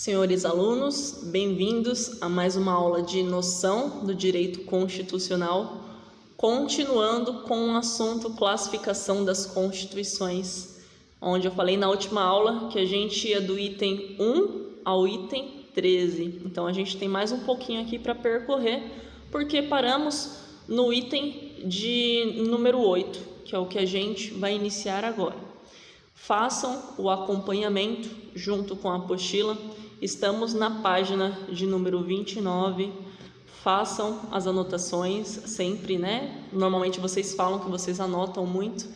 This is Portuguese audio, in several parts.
Senhores alunos, bem-vindos a mais uma aula de noção do direito constitucional, continuando com o assunto classificação das constituições, onde eu falei na última aula que a gente ia do item 1 ao item 13. Então a gente tem mais um pouquinho aqui para percorrer, porque paramos no item de número 8, que é o que a gente vai iniciar agora. Façam o acompanhamento junto com a apostila. Estamos na página de número 29, façam as anotações sempre, né? Normalmente vocês falam que vocês anotam muito,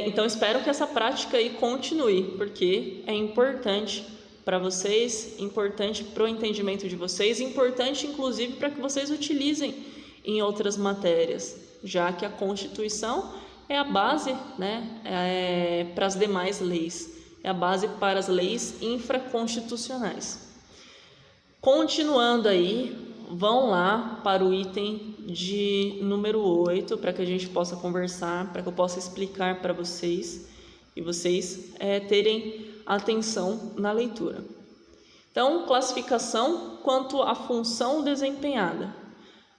então espero que essa prática aí continue, porque é importante para vocês, importante para o entendimento de vocês, importante inclusive para que vocês utilizem em outras matérias, já que a Constituição é a base, né, para as demais leis. É a base para as leis infraconstitucionais. Continuando aí, vão lá para o item de número 8, para que a gente possa conversar, para que eu possa explicar para vocês e vocês terem atenção na leitura. Então, classificação quanto à função desempenhada.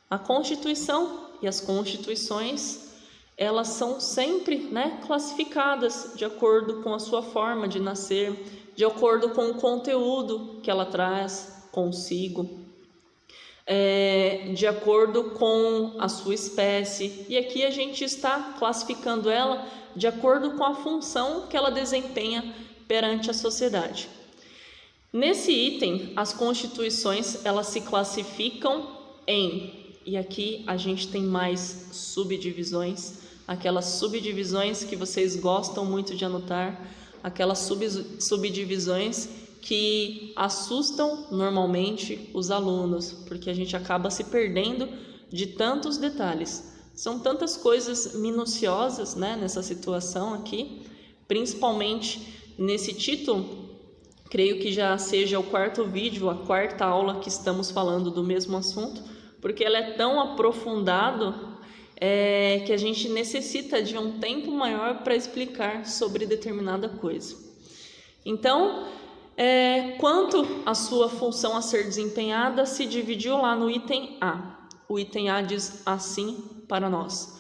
A Constituição e as constituições, elas são sempre, classificadas de acordo com a sua forma de nascer, de acordo com o conteúdo que ela traz consigo, de acordo com a sua espécie. E aqui a gente está classificando ela de acordo com a função que ela desempenha perante a sociedade. Nesse item, as constituições, elas se classificam em, e aqui a gente tem mais subdivisões, aquelas subdivisões que vocês gostam muito de anotar, aquelas subdivisões que assustam normalmente os alunos, porque a gente acaba se perdendo de tantos detalhes. São tantas coisas minuciosas, nessa situação aqui, principalmente nesse título. Creio que já seja o quarto vídeo, a quarta aula que estamos falando do mesmo assunto, porque ela é tão aprofundado que a gente necessita de um tempo maior para explicar sobre determinada coisa. Então, quanto à sua função a ser desempenhada, se dividiu lá no item A. O item A diz assim para nós: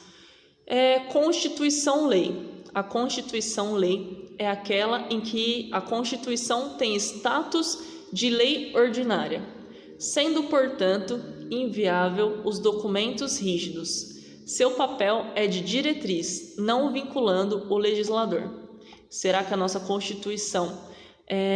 Constituição-lei. A Constituição-lei é aquela em que a Constituição tem status de lei ordinária, sendo, portanto, inviável os documentos rígidos. Seu papel é de diretriz, não vinculando o legislador. Será que a nossa Constituição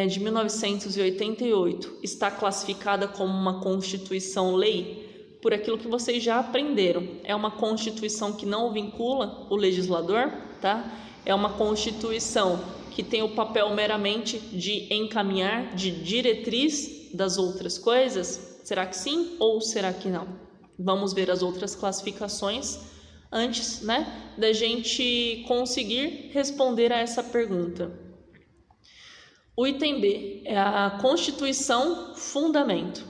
de 1988 está classificada como uma Constituição-lei? Por aquilo que vocês já aprenderam. É uma Constituição que não vincula o legislador, tá? É uma Constituição que tem o papel meramente de encaminhar, de diretriz das outras coisas? Será que sim ou será que não? Vamos ver as outras classificações antes, da gente conseguir responder a essa pergunta. O item B é a Constituição fundamento.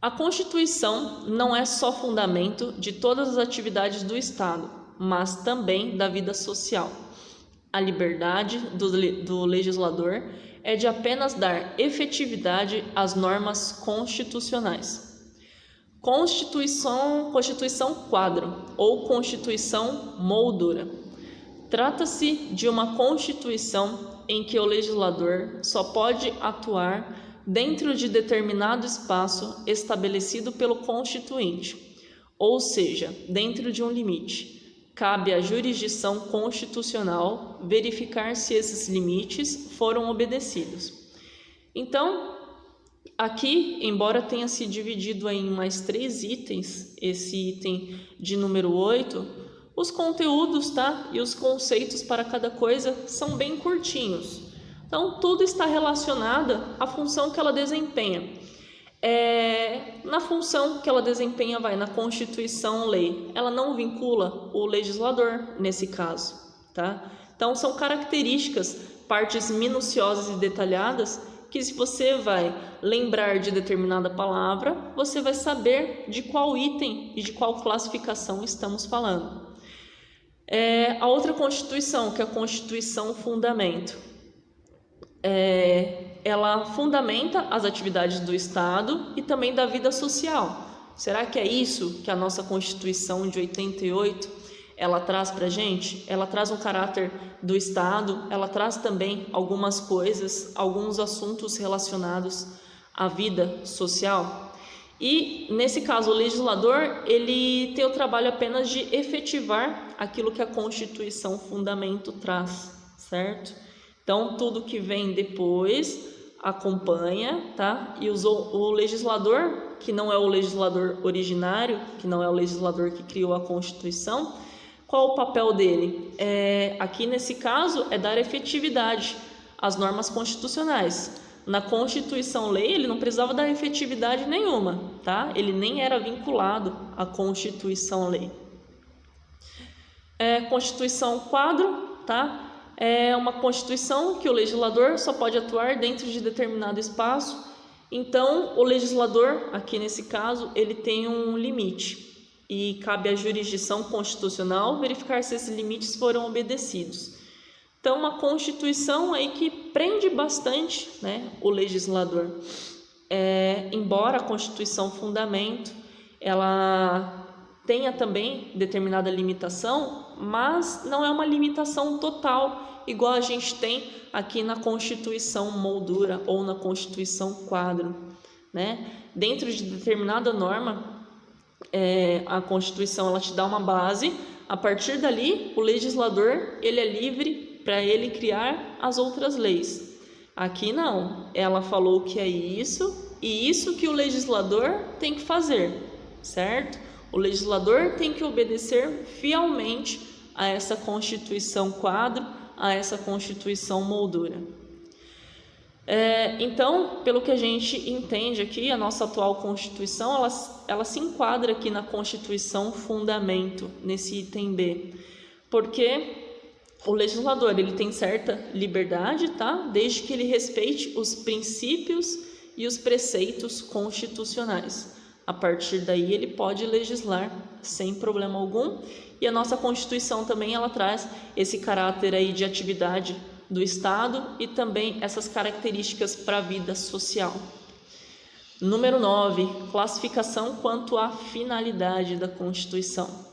A Constituição não é só fundamento de todas as atividades do Estado, mas também da vida social. A liberdade do legislador é de apenas dar efetividade às normas constitucionais. Constituição quadro ou Constituição moldura. Trata-se de uma Constituição em que o legislador só pode atuar dentro de determinado espaço estabelecido pelo Constituinte, ou seja, dentro de um limite. Cabe à jurisdição constitucional verificar se esses limites foram obedecidos. Então, aqui, embora tenha se dividido em mais 3 itens, esse item de número 8, os conteúdos, e os conceitos para cada coisa são bem curtinhos. Então, tudo está relacionado à função que ela desempenha. Na função que ela desempenha, na Constituição-lei, ela não vincula o legislador nesse caso, tá? Então, são características, partes minuciosas e detalhadas, que se você vai lembrar de determinada palavra, você vai saber de qual item e de qual classificação estamos falando. A outra Constituição, que é a Constituição fundamento. ela fundamenta as atividades do Estado e também da vida social. Será que é isso que a nossa Constituição de 88 ela traz para a gente? Ela traz um caráter do Estado, ela traz também algumas coisas, alguns assuntos relacionados à vida social. E, nesse caso, o legislador, ele tem o trabalho apenas de efetivar aquilo que a Constituição Fundamento traz, certo? Então, tudo que vem depois acompanha, tá? E o legislador, que não é o legislador originário, que não é o legislador que criou a Constituição, qual o papel dele? Aqui, nesse caso, é dar efetividade às normas constitucionais. Na Constituição-Lei, ele não precisava dar efetividade nenhuma, tá? Ele nem era vinculado à Constituição-Lei. Constituição quadro, tá? É uma Constituição que o legislador só pode atuar dentro de determinado espaço. Então, o legislador, aqui nesse caso, ele tem um limite e cabe à jurisdição constitucional verificar se esses limites foram obedecidos. Então, uma Constituição aí que prende bastante, né, o legislador. Embora a Constituição Fundamento ela tenha também determinada limitação, mas não é uma limitação total, igual a gente tem aqui na Constituição Moldura ou na Constituição Quadro, né? Dentro de determinada norma, a Constituição ela te dá uma base. A partir dali, o legislador ele é livre para ele criar as outras leis. Aqui não, ela falou que é isso e isso que o legislador tem que fazer, certo? O legislador tem que obedecer fielmente a essa Constituição Quadro, a essa Constituição Moldura. Então, pelo que a gente entende aqui, a nossa atual Constituição, ela se enquadra aqui na Constituição Fundamento, nesse item B, porque o legislador ele tem certa liberdade, tá? Desde que ele respeite os princípios e os preceitos constitucionais. A partir daí ele pode legislar sem problema algum. E a nossa Constituição também ela traz esse caráter aí de atividade do Estado e também essas características para a vida social. Número 9, classificação quanto à finalidade da Constituição.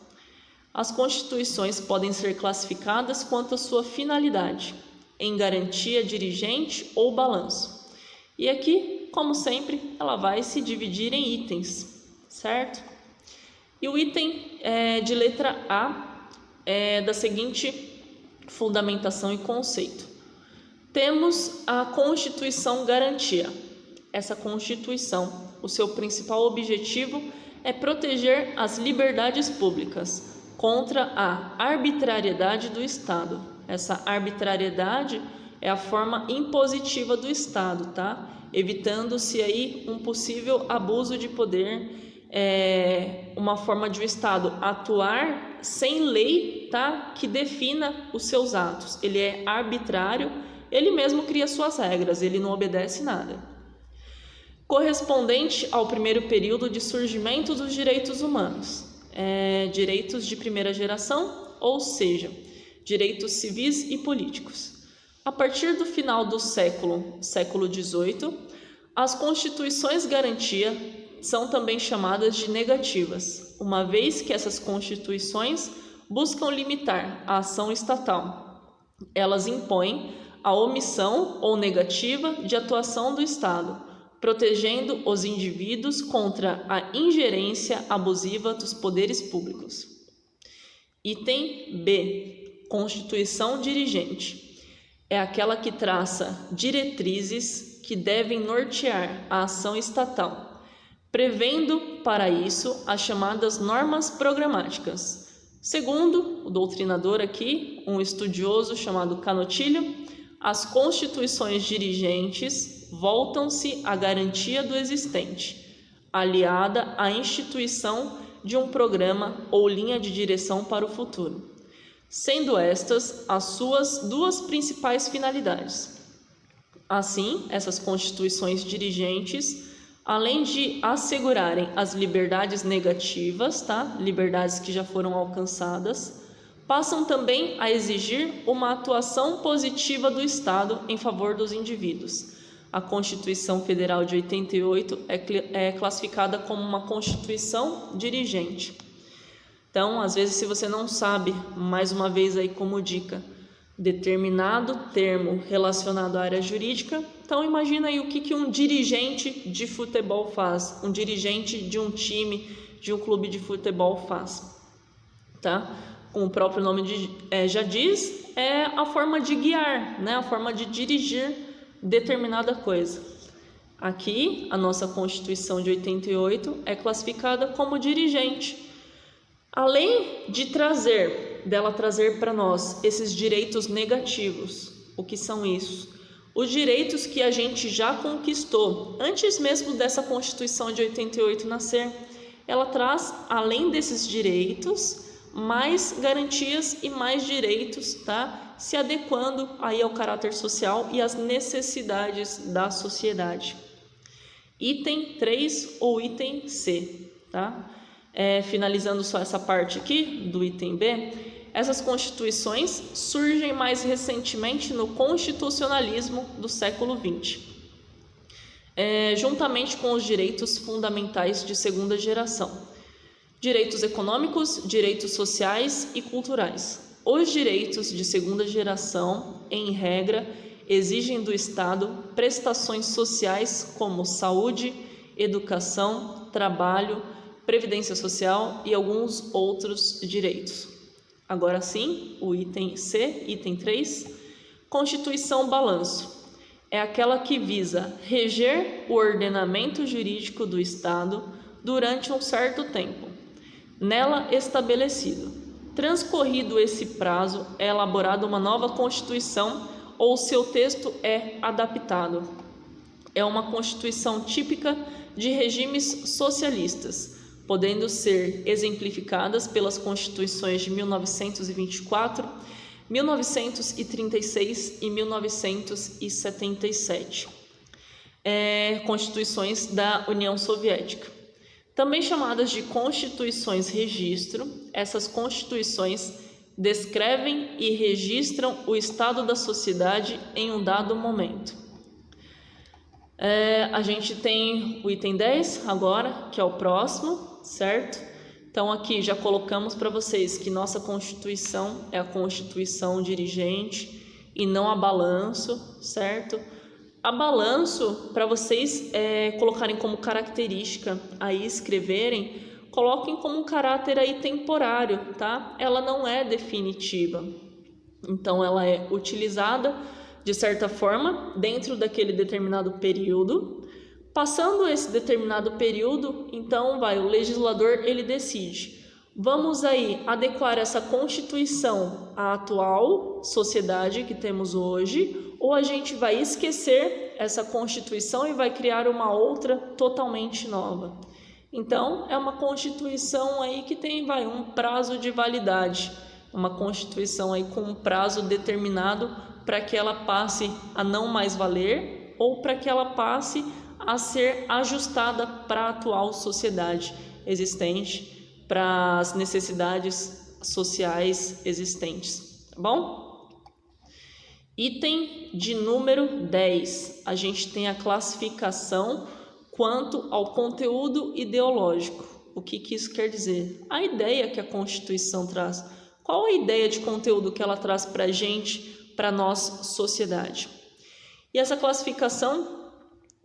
As Constituições podem ser classificadas quanto à sua finalidade, em garantia dirigente ou balanço. E aqui, como sempre, ela vai se dividir em itens, certo? E o item de letra A é da seguinte fundamentação e conceito. Temos a Constituição Garantia. Essa Constituição, o seu principal objetivo é proteger as liberdades públicas contra a arbitrariedade do Estado. Essa arbitrariedade é a forma impositiva do Estado, tá? Evitando-se aí um possível abuso de poder, uma forma de o Estado atuar sem lei, tá? Que defina os seus atos. Ele é arbitrário, ele mesmo cria suas regras, ele não obedece nada. Correspondente ao primeiro período de surgimento dos direitos humanos. Direitos de primeira geração, ou seja, direitos civis e políticos. A partir do final do século XVIII, as constituições garantia são também chamadas de negativas, uma vez que essas constituições buscam limitar a ação estatal. Elas impõem a omissão ou negativa de atuação do Estado, protegendo os indivíduos contra a ingerência abusiva dos poderes públicos. Item B. Constituição dirigente. É aquela que traça diretrizes que devem nortear a ação estatal, prevendo para isso as chamadas normas programáticas. Segundo o doutrinador aqui, um estudioso chamado Canotilho, as constituições dirigentes voltam-se à garantia do existente, aliada à instituição de um programa ou linha de direção para o futuro, sendo estas as suas duas principais finalidades. Assim, essas constituições dirigentes, além de assegurarem as liberdades negativas, tá? Liberdades que já foram alcançadas, passam também a exigir uma atuação positiva do Estado em favor dos indivíduos. A Constituição Federal de 88 é classificada como uma Constituição dirigente. Então, às vezes, se você não sabe, mais uma vez aí como dica, determinado termo relacionado à área jurídica, então imagina aí o que um dirigente de futebol faz, um dirigente de um time, de um clube de futebol faz, tá? Como o próprio nome já diz, é a forma de guiar, né? A forma de dirigir determinada coisa. Aqui, a nossa Constituição de 88 é classificada como dirigente. Além de dela trazer para nós esses direitos negativos, o que são isso? Os direitos que a gente já conquistou, antes mesmo dessa Constituição de 88 nascer, ela traz, além desses direitos, mais garantias e mais direitos, tá? Se adequando aí ao caráter social e às necessidades da sociedade. Item 3 ou item C, tá? Finalizando só essa parte aqui do item B, essas constituições surgem mais recentemente no constitucionalismo do século XX, juntamente com os direitos fundamentais de segunda geração, direitos econômicos, direitos sociais e culturais. Os direitos de segunda geração, em regra, exigem do Estado prestações sociais como saúde, educação, trabalho, previdência social e alguns outros direitos. Agora sim, o item C, item 3, Constituição Balanço. É aquela que visa reger o ordenamento jurídico do Estado durante um certo tempo, nela estabelecido. Transcorrido esse prazo, é elaborada uma nova Constituição ou seu texto é adaptado. É uma Constituição típica de regimes socialistas, podendo ser exemplificadas pelas Constituições de 1924, 1936 e 1977, Constituições da União Soviética. Também chamadas de Constituições Registro, essas Constituições descrevem e registram o estado da sociedade em um dado momento. A gente tem o item 10 agora, que é o próximo, certo? Então aqui já colocamos para vocês que nossa Constituição é a Constituição dirigente e não a balanço, certo? A balanço, para vocês colocarem como característica, aí escreverem, coloquem como um caráter aí temporário, tá? Ela não é definitiva, então ela é utilizada de certa forma dentro daquele determinado período. Passando esse determinado período, então o legislador ele decide, vamos aí adequar essa Constituição à atual sociedade que temos hoje, ou a gente vai esquecer essa Constituição e vai criar uma outra totalmente nova. Então, é uma Constituição aí que tem um prazo de validade, uma Constituição aí com um prazo determinado para que ela passe a não mais valer ou para que ela passe a ser ajustada para a atual sociedade existente, para as necessidades sociais existentes, tá bom? Item de número 10, a gente tem a classificação quanto ao conteúdo ideológico. O que isso quer dizer? A ideia que a Constituição traz. Qual a ideia de conteúdo que ela traz para a gente, para a nossa sociedade? E essa classificação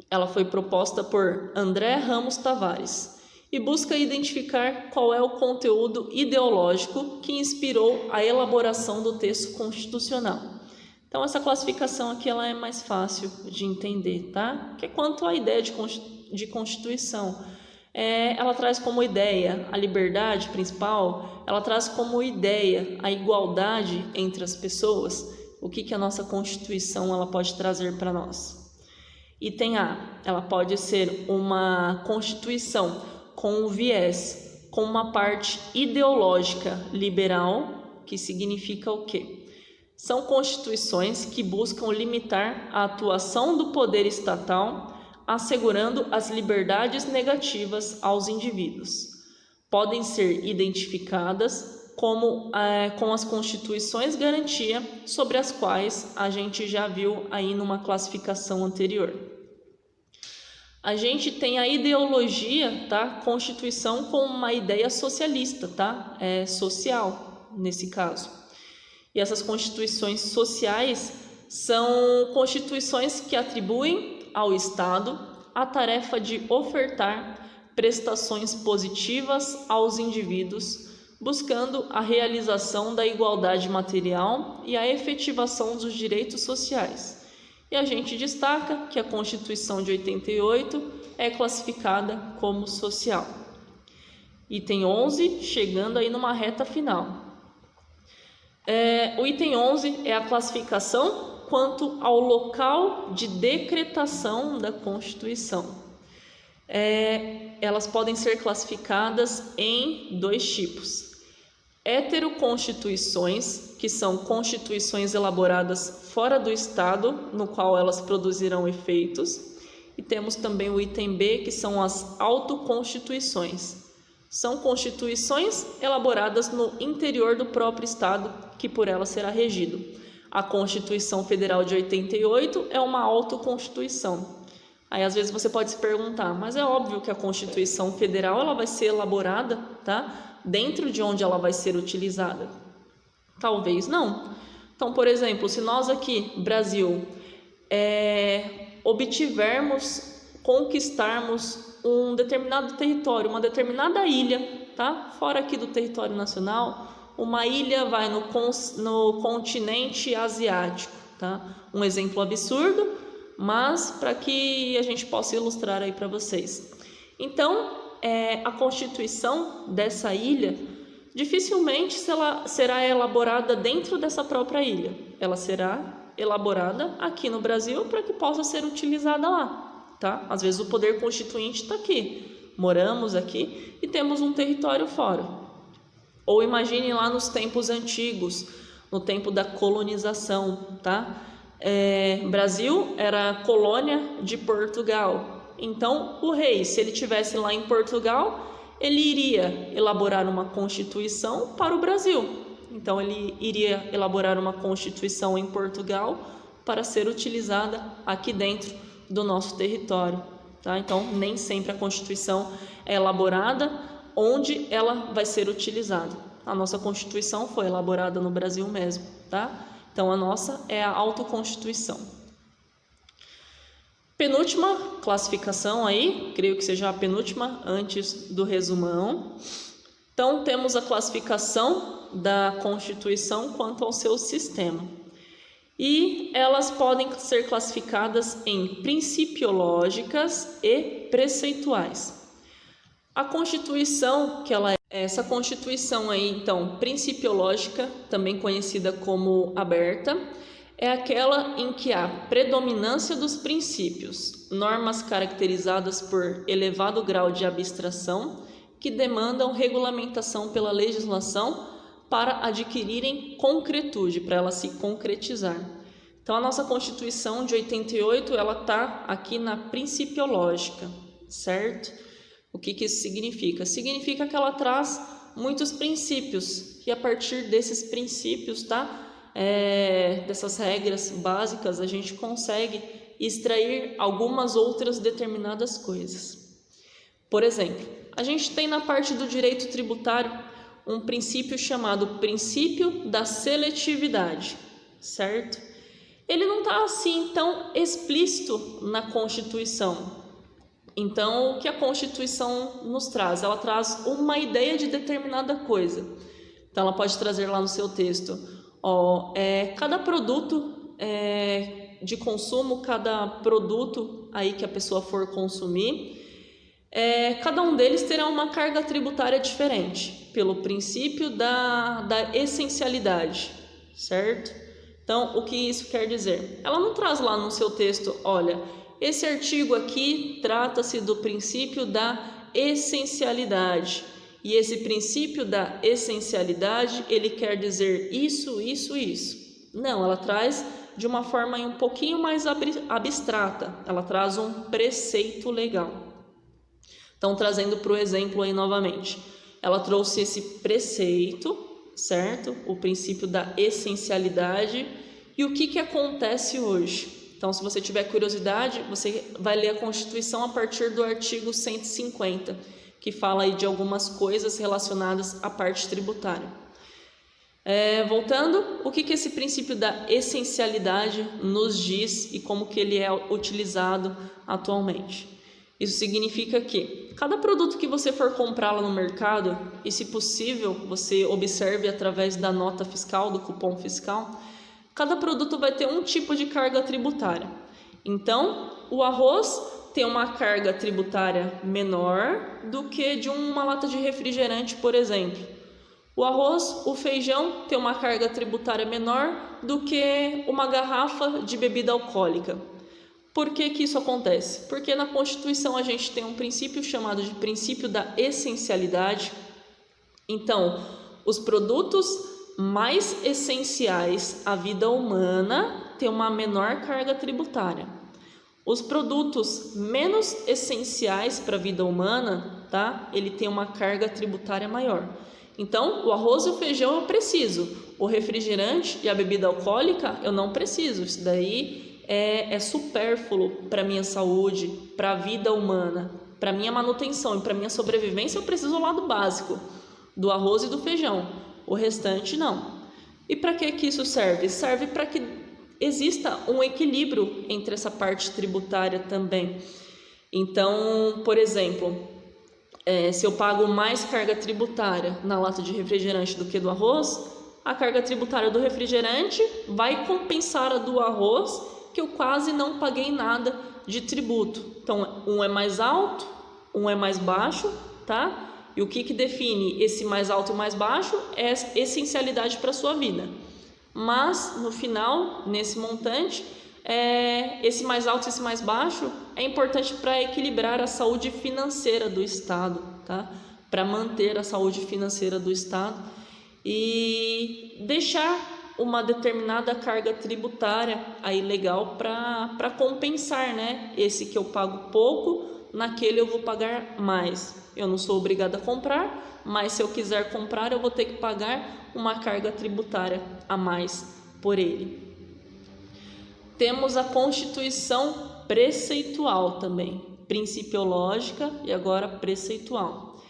ela foi proposta por André Ramos Tavares e busca identificar qual é o conteúdo ideológico que inspirou a elaboração do texto constitucional. Então, essa classificação aqui ela é mais fácil de entender, tá? Que é quanto à ideia de Constituição. Ela traz como ideia a liberdade principal, ela traz como ideia a igualdade entre as pessoas. O que a nossa Constituição ela pode trazer para nós? Item A, ela pode ser uma Constituição com um viés, com uma parte ideológica liberal, que significa o quê? São constituições que buscam limitar a atuação do poder estatal, assegurando as liberdades negativas aos indivíduos. Podem ser identificadas com as constituições garantia sobre as quais a gente já viu aí numa classificação anterior. A gente tem a ideologia, tá? Constituição com uma ideia socialista, tá? Social, nesse caso. E essas constituições sociais são constituições que atribuem ao Estado a tarefa de ofertar prestações positivas aos indivíduos, buscando a realização da igualdade material e a efetivação dos direitos sociais. E a gente destaca que a Constituição de 88 é classificada como social. Item 11, chegando aí numa reta final. O item 11 é a classificação quanto ao local de decretação da Constituição. Elas podem ser classificadas em dois tipos. Heteroconstituições, que são constituições elaboradas fora do Estado, no qual elas produzirão efeitos. E temos também o item B, que são as autoconstituições. São constituições elaboradas no interior do próprio Estado, que por ela será regido. A Constituição Federal de 88 é uma autoconstituição. Aí às vezes você pode se perguntar, mas é óbvio que a Constituição Federal ela vai ser elaborada, tá? Dentro de onde ela vai ser utilizada? Talvez não. Então, por exemplo, se nós aqui, Brasil, conquistarmos um determinado território, uma determinada ilha, tá? Fora aqui do território nacional, uma ilha vai no continente asiático, tá? Um exemplo absurdo, mas para que a gente possa ilustrar aí para vocês. Então, a constituição dessa ilha dificilmente será elaborada dentro dessa própria ilha. Ela será elaborada aqui no Brasil para que possa ser utilizada lá, tá? Às vezes o poder constituinte está aqui, moramos aqui e temos um território fora. Ou imagine lá nos tempos antigos, no tempo da colonização, tá? Brasil era colônia de Portugal. Então, o rei, se ele estivesse lá em Portugal, ele iria elaborar uma constituição para o Brasil. Então, ele iria elaborar uma constituição em Portugal para ser utilizada aqui dentro do nosso território, tá? Então, nem sempre a Constituição é elaborada onde ela vai ser utilizada. A nossa Constituição foi elaborada no Brasil mesmo, tá? Então, a nossa é a autoconstituição. Penúltima classificação aí, creio que seja a penúltima antes do resumão. Então, temos a classificação da Constituição quanto ao seu sistema. E elas podem ser classificadas em principiológicas e preceituais. A Constituição, essa Constituição aí, então, principiológica, também conhecida como aberta, é aquela em que há predominância dos princípios, normas caracterizadas por elevado grau de abstração, que demandam regulamentação pela legislação para adquirirem concretude, para ela se concretizar. Então, a nossa Constituição de 88, ela está aqui na principiológica, certo? O que isso significa? Significa que ela traz muitos princípios, e a partir desses princípios, tá? Dessas regras básicas, a gente consegue extrair algumas outras determinadas coisas. Por exemplo, a gente tem na parte do direito tributário um princípio chamado princípio da seletividade, certo? Ele não está assim tão explícito na Constituição. Então, o que a Constituição nos traz? Ela traz uma ideia de determinada coisa. Então, ela pode trazer lá no seu texto, cada produto de consumo, cada produto aí que a pessoa for consumir, cada um deles terá uma carga tributária diferente, pelo princípio da essencialidade, certo? Então, o que isso quer dizer? Ela não traz lá no seu texto, olha, esse artigo aqui trata-se do princípio da essencialidade, e esse princípio da essencialidade, ele quer dizer isso, isso, isso. Não, ela traz de uma forma um pouquinho mais abstrata, ela traz um preceito legal. Então, trazendo para o exemplo aí novamente, ela trouxe esse preceito, certo? O princípio da essencialidade. E o que acontece hoje? Então, se você tiver curiosidade, você vai ler a Constituição a partir do artigo 150, que fala aí de algumas coisas relacionadas à parte tributária. Voltando, o que esse princípio da essencialidade nos diz e como que ele é utilizado atualmente? Isso significa que cada produto que você for comprar lá no mercado, e se possível você observe através da nota fiscal, do cupom fiscal, cada produto vai ter um tipo de carga tributária. Então, o arroz tem uma carga tributária menor do que de uma lata de refrigerante, por exemplo. O arroz, o feijão tem uma carga tributária menor do que uma garrafa de bebida alcoólica. Por que isso acontece? Porque na Constituição a gente tem um princípio chamado de princípio da essencialidade. Então, os produtos mais essenciais à vida humana têm uma menor carga tributária. Os produtos menos essenciais para a vida humana, tá? Ele tem uma carga tributária maior. Então, o arroz e o feijão eu preciso, o refrigerante e a bebida alcoólica eu não preciso. Isso daí é supérfluo para a minha saúde, para a vida humana, para a minha manutenção e para a minha sobrevivência. Eu preciso do lado básico, do arroz e do feijão, o restante não. E para que isso serve? Serve para que exista um equilíbrio entre essa parte tributária também. Então, por exemplo, se eu pago mais carga tributária na lata de refrigerante do que do arroz, a carga tributária do refrigerante vai compensar a do arroz, que eu quase não paguei nada de tributo. Então, um é mais alto, um é mais baixo, tá? E o que define esse mais alto e mais baixo é a essencialidade para a sua vida. Mas, no final, nesse montante, esse mais alto e esse mais baixo é importante para equilibrar a saúde financeira do Estado, tá? Para manter a saúde financeira do Estado e deixar uma determinada carga tributária aí legal para compensar, né? Esse que eu pago pouco, naquele eu vou pagar mais. Eu não sou obrigada a comprar, mas se eu quiser comprar, eu vou ter que pagar uma carga tributária a mais por ele. Temos a Constituição preceitual também, principiológica e agora preceitual.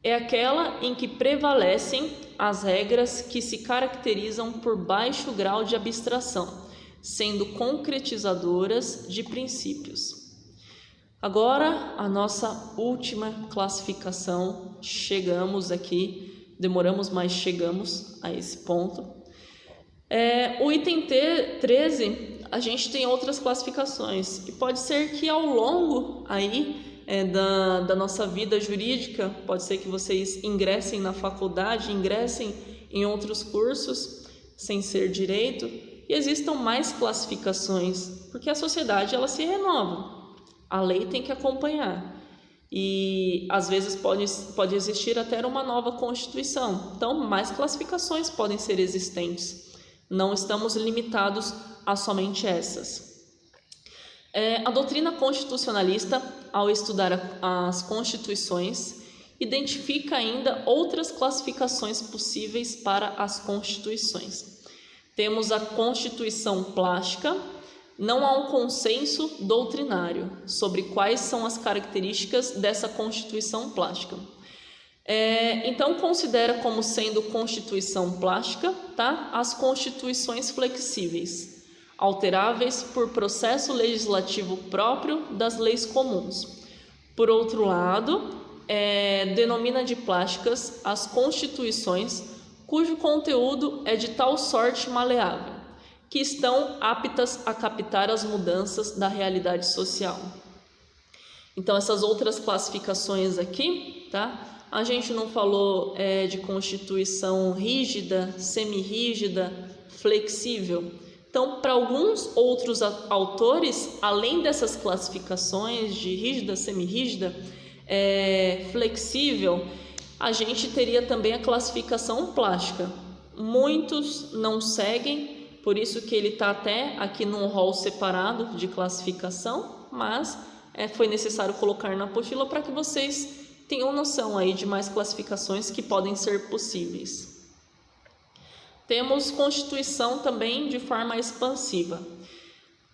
É aquela em que prevalecem as regras que se caracterizam por baixo grau de abstração, sendo concretizadoras de princípios. Agora, a nossa última classificação, chegamos aqui, demoramos, mas chegamos a esse ponto. O item 13, a gente tem outras classificações, e pode ser que ao longo aí da nossa vida jurídica, pode ser que vocês ingressem na faculdade, ingressem em outros cursos, sem ser direito, e existam mais classificações, porque a sociedade ela se renova. A lei tem que acompanhar e às vezes pode existir até uma nova Constituição. Então, mais classificações podem ser existentes. Não estamos limitados a somente essas. A doutrina constitucionalista, ao estudar as constituições, identifica ainda outras classificações possíveis para as constituições. Temos a Constituição plástica. Não há um consenso doutrinário sobre quais são as características dessa Constituição plástica. Então, considera como sendo Constituição plástica, tá? As constituições flexíveis, alteráveis por processo legislativo próprio das leis comuns. Por outro lado, denomina de plásticas as constituições cujo conteúdo é de tal sorte maleável, que estão aptas a captar as mudanças da realidade social. Então, essas outras classificações aqui, tá? A gente não falou de constituição rígida, semirrígida, flexível. Então, para alguns outros autores, além dessas classificações de rígida, semirrígida, flexível, a gente teria também a classificação plástica. Muitos não seguem, por isso que ele está até aqui num rol separado de classificação, mas foi necessário colocar na apostila para que vocês tenham noção aí de mais classificações que podem ser possíveis. temos Constituição também de forma expansiva.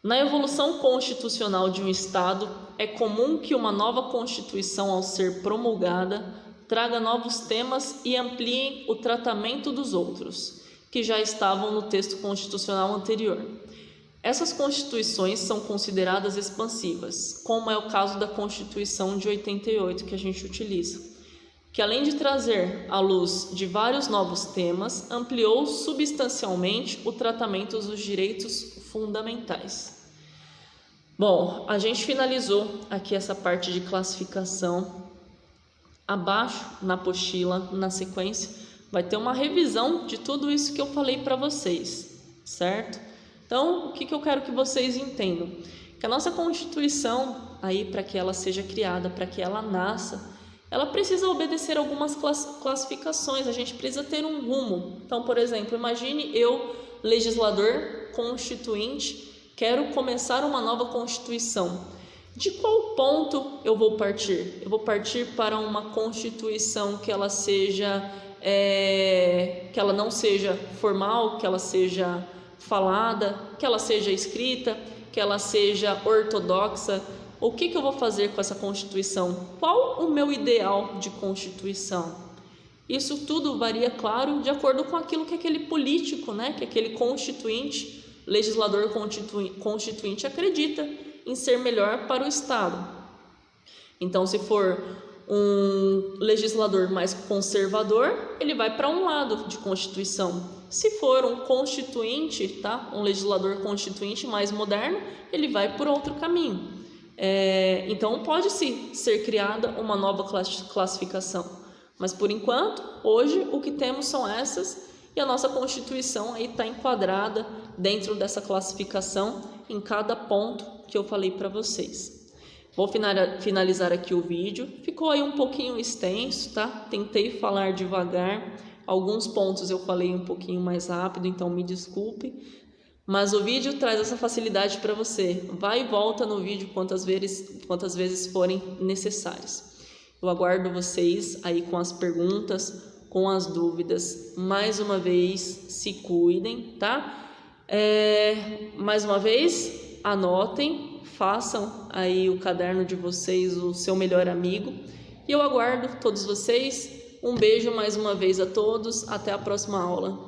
Na evolução constitucional de um Estado, é comum que uma nova Constituição, ao ser promulgada, traga novos temas e amplie o tratamento dos outros, que já estavam no texto constitucional anterior. Essas constituições são consideradas expansivas, como é o caso da Constituição de 88 que a gente utiliza, que além de trazer à luz de vários novos temas, ampliou substancialmente o tratamento dos direitos fundamentais. Bom, a gente finalizou aqui essa parte de classificação. Abaixo, na apostila, na sequência, vai ter uma revisão de tudo isso que eu falei para vocês, certo? Então, o que eu quero que vocês entendam? Que a nossa Constituição, aí para que ela seja criada, para que ela nasça, ela precisa obedecer algumas classificações, a gente precisa ter um rumo. Então, por exemplo, imagine eu, legislador constituinte, quero começar uma nova Constituição. De qual ponto eu vou partir? Eu vou partir para uma Constituição que ela seja, que ela não seja formal, que ela seja falada, que ela seja escrita, que ela seja ortodoxa. O que eu vou fazer com essa Constituição? Qual o meu ideal de Constituição? Isso tudo varia, claro, de acordo com aquilo que aquele político, que aquele constituinte, legislador constituinte acredita em ser melhor para o Estado. Então, se for um legislador mais conservador, ele vai para um lado de Constituição. Se for um constituinte, um legislador constituinte mais moderno, ele vai por outro caminho. Então, pode-se ser criada uma nova classificação. Mas, por enquanto, hoje, o que temos são essas, e a nossa Constituição aí está enquadrada dentro dessa classificação em cada ponto que eu falei para vocês. Vou finalizar aqui o vídeo. Ficou aí um pouquinho extenso, Tentei falar devagar. Alguns pontos eu falei um pouquinho mais rápido, então me desculpe. Mas o vídeo traz essa facilidade para você. Vai e volta no vídeo quantas vezes forem necessárias. Eu aguardo vocês aí com as perguntas, com as dúvidas. Mais uma vez, se cuidem, mais uma vez, anotem, façam aí o caderno de vocês o seu melhor amigo. E eu aguardo todos vocês. Um beijo mais uma vez a todos. Até a próxima aula.